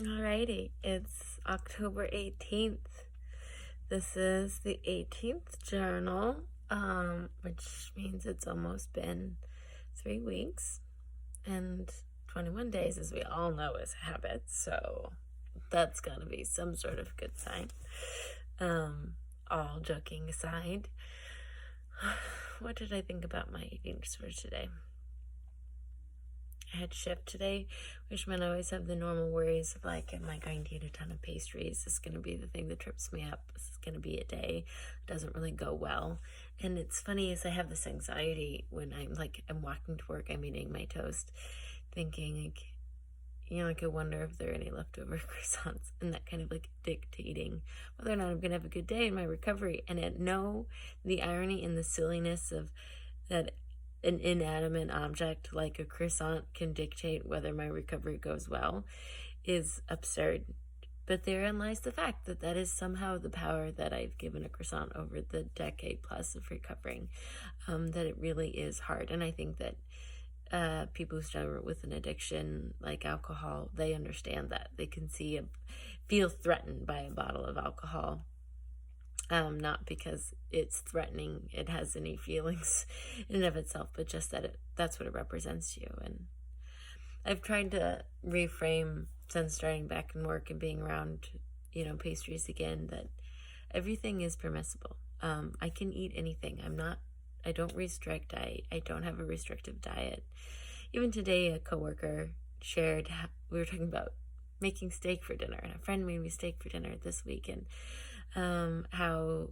Alrighty, it's October 18th. This is the 18th journal, which means it's almost been 3 weeks, and 21 days, as we all know, is a habit, so that's gotta be some sort of good sign. All joking aside, what did I think about my eatings for today? I had shift today, which meant I always have the normal worries of like, am I going to eat a ton of pastries? This is going to be the thing that trips me up. This is going to be a day that doesn't really go well. And it's funny is I have this anxiety when I'm walking to work, I'm eating my toast, thinking I wonder if there are any leftover croissants, and that kind of dictating whether or not I'm going to have a good day in my recovery. And the irony and the silliness of that an inanimate object like a croissant can dictate whether my recovery goes well is absurd. But therein lies the fact that is somehow the power that I've given a croissant over the decade plus of recovering, that it really is hard. And I think that people who struggle with an addiction like alcohol, they understand that. They can feel threatened by a bottle of alcohol. Not because it's threatening, it has any feelings in and of itself, but just that that's what it represents to you. And I've tried to reframe since starting back in work and being around, pastries again, that everything is permissible. I can eat anything. I don't restrict. I don't have a restrictive diet. Even today, a coworker shared, we were talking about making steak for dinner, and a friend made me steak for dinner this week, and how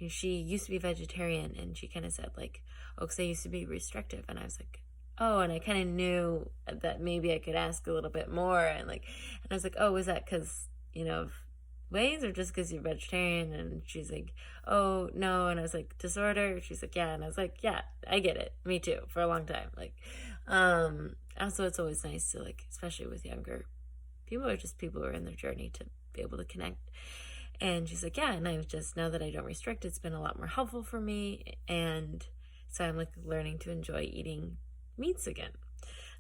she used to be vegetarian, and she kind of said because I used to be restrictive, and I was like, oh, and I kind of knew that maybe I could ask a little bit more, and I was like, oh, was that because of ways or just because you're vegetarian? And she's like, oh no. And I was like, disorder? She's like, yeah. And I was like, yeah, I get it, me too, for a long time. Also, it's always nice to especially with younger people, or just people who are in their journey, to be able to connect. And she's like, yeah, and I've just, now that I don't restrict, it's been a lot more helpful for me. And so I'm learning to enjoy eating meats again.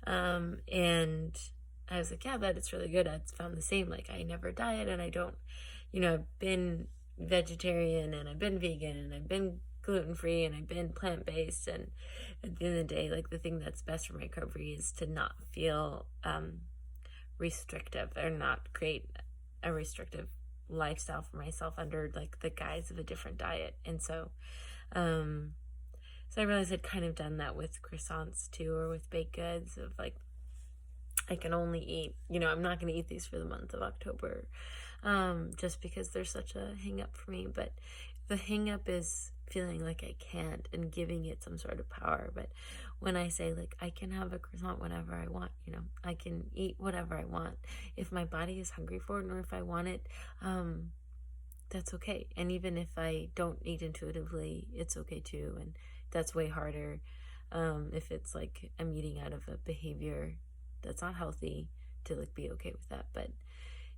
And I was like, yeah, that it's really good. I found the same, I never diet, and I don't, I've been vegetarian, and I've been vegan, and I've been gluten-free, and I've been plant-based. And at the end of the day, the thing that's best for my recovery is to not feel restrictive, or not create a restrictive lifestyle for myself under the guise of a different diet. And so I realized I'd kind of done that with croissants too, or with baked goods, of I can only eat, I'm not going to eat these for the month of October, just because there's such a hang up for me. But the hang up is feeling like I can't, and giving it some sort of power. But when I say I can have a croissant whenever I want, I can eat whatever I want if my body is hungry for it, or if I want it, that's okay. And even if I don't eat intuitively, it's okay too. And that's way harder if it's I'm eating out of a behavior that's not healthy, to be okay with that. But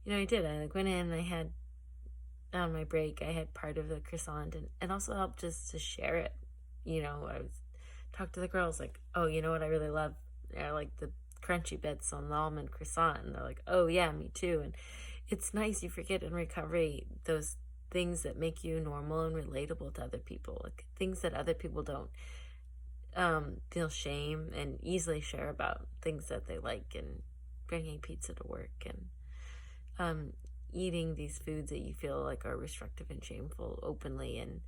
I did. I went in, and I had, on my break, I had part of the croissant, and it also helped just to share it. I talked to the girls oh, you know what I really love? They're the crunchy bits on the almond croissant, and they're like, oh yeah, me too. And it's nice, you forget in recovery those things that make you normal and relatable to other people, things that other people don't feel shame and easily share about, things that they like, and bringing pizza to work, and eating these foods that you feel are restrictive and shameful openly, and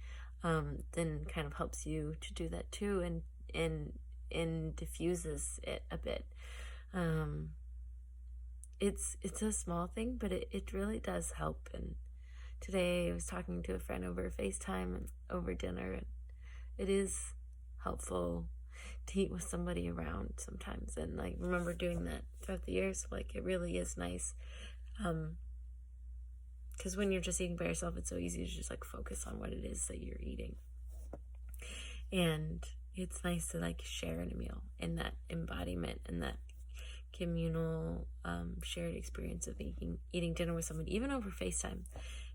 then kind of helps you to do that too, and diffuses it a bit. It's a small thing, but it really does help. And today I was talking to a friend over FaceTime and over dinner, and it is helpful to eat with somebody around sometimes. And remember doing that throughout the years. It really is nice, because when you're just eating by yourself, it's so easy to just focus on what it is that you're eating. And it's nice to share in a meal, and that embodiment, and that communal shared experience of eating dinner with someone, even over FaceTime,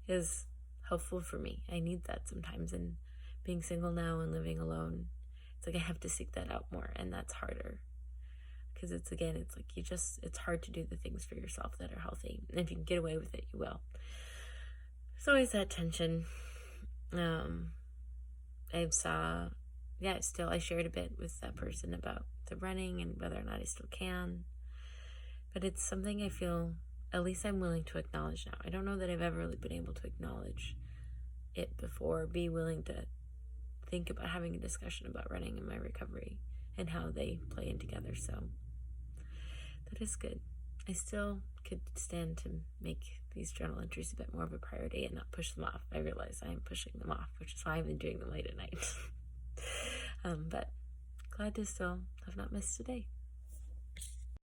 is helpful for me. I need that sometimes. And being single now and living alone, it's I have to seek that out more, and that's harder. because it's like it's hard to do the things for yourself that are healthy, and if you can get away with it, you will. There's always that tension. I shared a bit with that person about the running and whether or not I still can, but it's something I feel at least I'm willing to acknowledge now. I don't know that I've ever really been able to acknowledge it before, be willing to think about having a discussion about running and my recovery and how they play in together. So that is good. I still could stand to make these journal entries a bit more of a priority and not push them off. I realize I am pushing them off, which is why I've been doing them late at night. But glad to still have not missed a day.